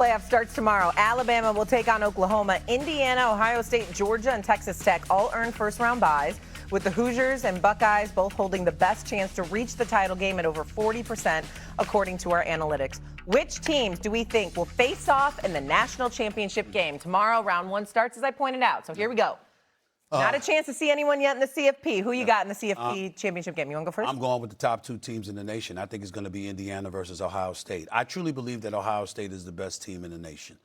Playoff starts tomorrow. Alabama will take on Oklahoma. Indiana, Ohio State, Georgia, and Texas Tech all earn first-round byes, with the Hoosiers and Buckeyes both holding the best chance to reach the title game at over 40%, according to our analytics. Which teams do we think will face off in the national championship game? Tomorrow, round one starts, as I pointed out. So here we go. Not a chance to see anyone yet in the CFP. Who you got in the CFP championship game? You want to go first? I'm going with the top two teams in the nation. I think it's going to be Indiana versus Ohio State. I truly believe that Ohio State is the best team in the nation,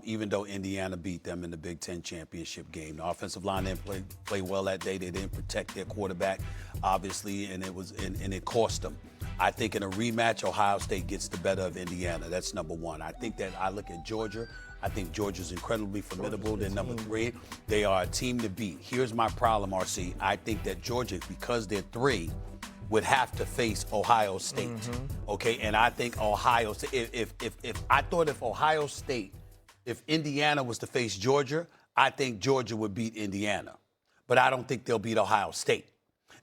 even though Indiana beat them in the Big Ten championship game. The offensive line didn't play well that day. They didn't protect their quarterback, obviously, and it cost them. I think in a rematch, Ohio State gets the better of Indiana. That's number one. I think that I look at Georgia. I think Georgia's incredibly formidable. They're number three. They are a team to beat. Here's my problem, RC. I think that Georgia, because they're three, would have to face Ohio State. Okay, and I think Ohio State. If Indiana was to face Georgia, I think Georgia would beat Indiana, but I don't think they'll beat Ohio State.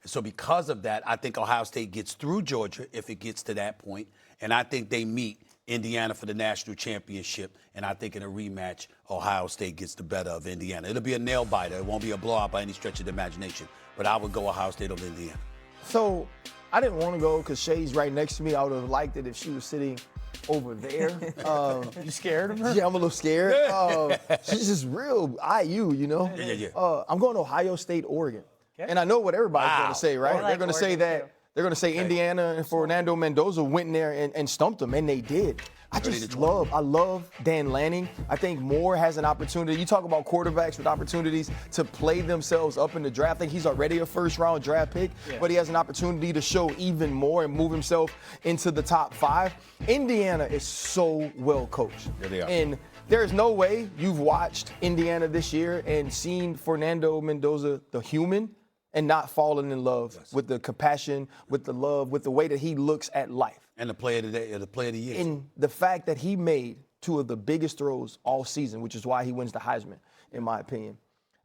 And so because of that, I think Ohio State gets through Georgia if it gets to that point, and I think they meet Indiana for the national championship, and I think in a rematch, Ohio State gets the better of Indiana. It'll be a nail-biter. It won't be a blowout by any stretch of the imagination, but I would go Ohio State over Indiana. So I didn't want to go because Shay's right next to me. I would have liked it if she was sitting over there. You scared of her? Yeah, I'm a little scared. She's just real IU, you know? Yeah. I'm going to Ohio State, Oregon. Okay. And I know what everybody's going to say, right? like They're going to say Oregon, that. too. They're going to say Indiana and Fernando Mendoza went in there and stumped them, and they did. I love Dan Lanning. I think Moore has an opportunity. You talk about quarterbacks with opportunities to play themselves up in the draft. I think he's already a first-round draft pick, but he has an opportunity to show even more and move himself into the top 5. Indiana is so well coached. Yeah, they are. And there is no way you've watched Indiana this year and seen Fernando Mendoza, the human, and not fallen in love with the compassion, with the love, with the way that he looks at life. And the player of the year. In the fact that he made 2 of the biggest throws all season, which is why he wins the Heisman, in my opinion.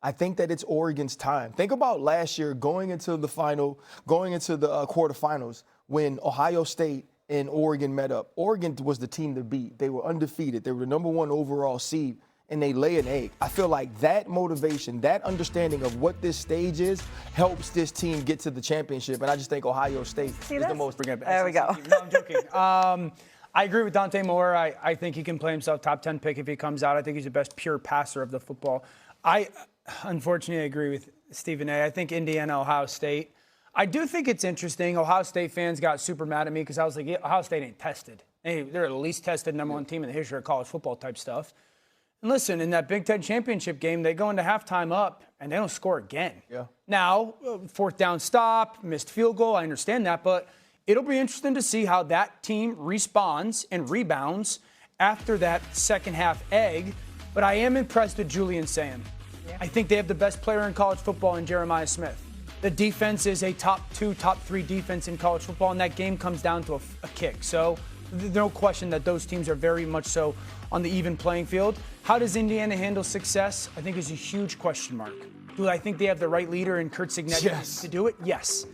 I think that it's Oregon's time. Think about last year going into the quarterfinals when Ohio State and Oregon met up. Oregon was the team to beat. They were undefeated. They were the number 1 overall seed, and they lay an egg. I feel like that motivation, that understanding of what this stage is, helps this team get to the championship. And I just think Ohio State is the most. There we go. No, I'm joking. I agree with Dante Moore. I think he can play himself top 10 pick if he comes out. I think he's the best pure passer of the football. I unfortunately agree with Stephen A. I think Indiana, Ohio State. I do think it's interesting. Ohio State fans got super mad at me because I was like, Ohio State ain't tested. They're the least tested number 1 team in the history of college football type stuff. And listen, in that Big Ten championship game, they go into halftime up, and they don't score again. Yeah. Now, 4th down stop, missed field goal, I understand that, but it'll be interesting to see how that team responds and rebounds after that second half egg. But I am impressed with Julian Sam. Yeah. I think they have the best player in college football in Jeremiah Smith. The defense is a top 2, top 3 defense in college football, and that game comes down to a kick. So no question that those teams are very much so on the even playing field. How does Indiana handle success? I think is a huge question mark. Do I think they have the right leader in Kurt Cignetti to do it? Yes.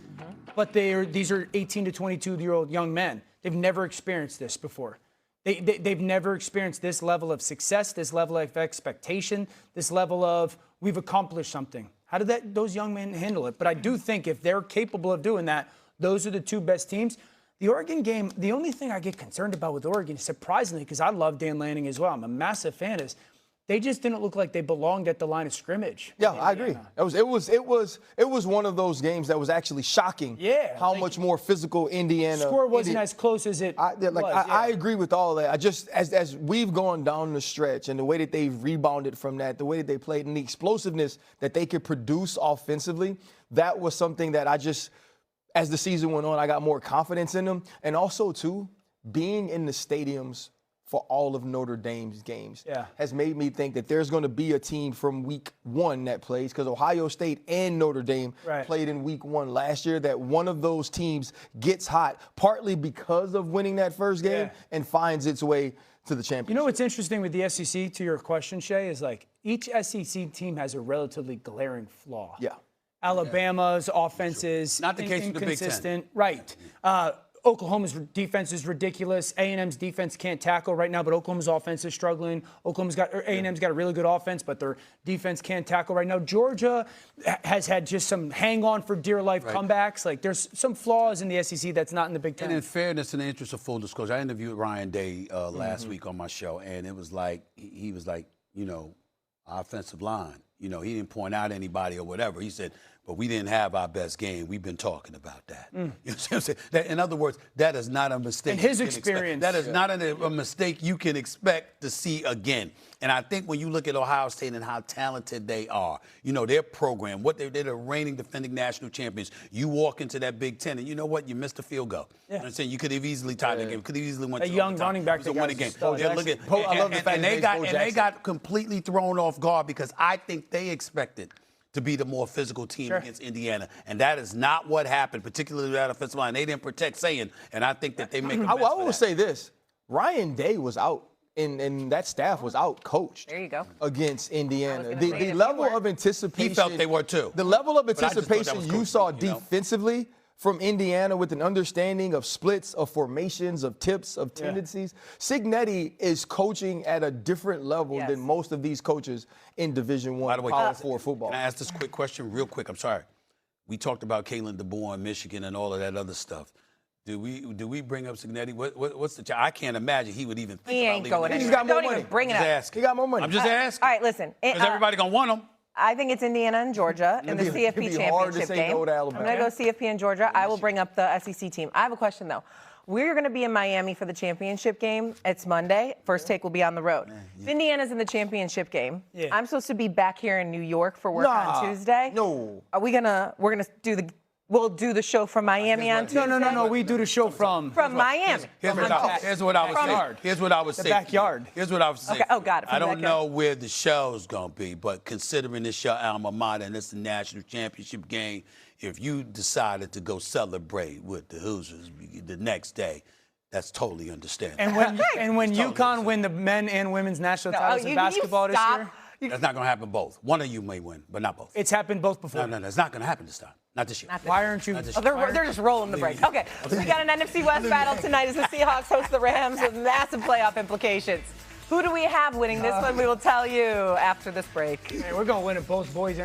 But these are 18 to 22-year-old young men. They've never experienced this before. They've never experienced this level of success, this level of expectation, this level of we've accomplished something. How did those young men handle it? But I do think if they're capable of doing that, those are the 2 best teams. The Oregon game, the only thing I get concerned about with Oregon, surprisingly, because I love Dan Lanning as well, I'm a massive fan, is they just didn't look like they belonged at the line of scrimmage. Yeah, I agree. It was one of those games that was actually shocking. Yeah, how much more physical Indiana. Score wasn't as close as it was. I agree with all that. I just as we've gone down the stretch and the way that they've rebounded from that, the way that they played, and the explosiveness that they could produce offensively, that was something that I just. As the season went on, I got more confidence in them. And also, too, being in the stadiums for all of Notre Dame's games has made me think that there's going to be a team from week 1 that plays, because Ohio State and Notre Dame played in week 1 last year, that one of those teams gets hot, partly because of winning that first game and finds its way to the championship. You know what's interesting with the SEC, to your question, Shay, is like each SEC team has a relatively glaring flaw. Yeah. Alabama's offense is not the case with the Big Ten. Right. Oklahoma's defense is ridiculous. A&M's defense can't tackle right now, but Oklahoma's offense is struggling. A&M's got a really good offense, but their defense can't tackle right now. Georgia has had just some hang-on for dear life comebacks. Like, there's some flaws in the SEC that's not in the Big Ten. And in fairness, in the interest of full disclosure, I interviewed Ryan Day last week on my show, and it was like, he was like, our offensive line. He didn't point out anybody or whatever. He said, but we didn't have our best game. We've been talking about that. You know what I'm saying? In other words, that is not a mistake. In his experience. That is not a mistake you can expect to see again. And I think when you look at Ohio State and how talented they are, their program, they're the reigning defending national champions. You walk into that Big Ten, and you know what? You missed a field goal. Yeah. You know what I'm saying? You could have easily tied the game. Could have easily went to young overtime. running back to win a game. I love the fact that they got completely thrown off guard because I think they expected to be the more physical team against Indiana. And that is not what happened, particularly that offensive line. They didn't protect Sayin, and I think that they make a mess I will for say this. Ryan Day was out, and that staff was out coached. There you go. Against Indiana. The The level of anticipation. He felt they were too. The level of But I just thought that anticipation was you coaching, saw defensively from Indiana with an understanding of splits, of formations, of tips, of tendencies. Cignetti is coaching at a different level than most of these coaches in Division I Power 4 football. Can I ask this quick question real quick? I'm sorry. We talked about Kalen DeBoer in Michigan and all of that other stuff. Do we bring up Cignetti? What's the I can't imagine he would even think He about ain't leaving going the He's anywhere. got more Don't money. even bring it I'm up. just asking. He got more money. I'm just asking. All right, listen. Because everybody going to want him. I think it's Indiana and Georgia in the It'd be CFP hard to championship say game. no to I'm Alabama. going to go CFP and Georgia. I will bring up the SEC team. I have a question, though. We're going to be in Miami for the championship game. It's Monday. First Take will be on the road. If Indiana's in the championship game, I'm supposed to be back here in New York for work on Tuesday. No. Are we we'll do the show from Miami on Tuesday? No. We do the show from Miami. Here's what I would say. Here's what I would say. The backyard. Here's what I would say. Okay. Oh, got it. I don't know where the show's going to be, but considering it's your alma mater and it's the national championship game, if you decided to go celebrate with the Hoosiers the next day, that's totally understandable. And when UConn win the men and women's national titles in basketball this year, that's not going to happen both. One of you may win, but not both. it's happened both before. No, it's not going to happen this time. Not this year. Why aren't you? They're just rolling the brakes. Okay, we got an NFC West battle tonight as the Seahawks host the Rams with massive playoff implications. Who do we have winning this one? We will tell you after this break. Hey, we're going to win it, both boys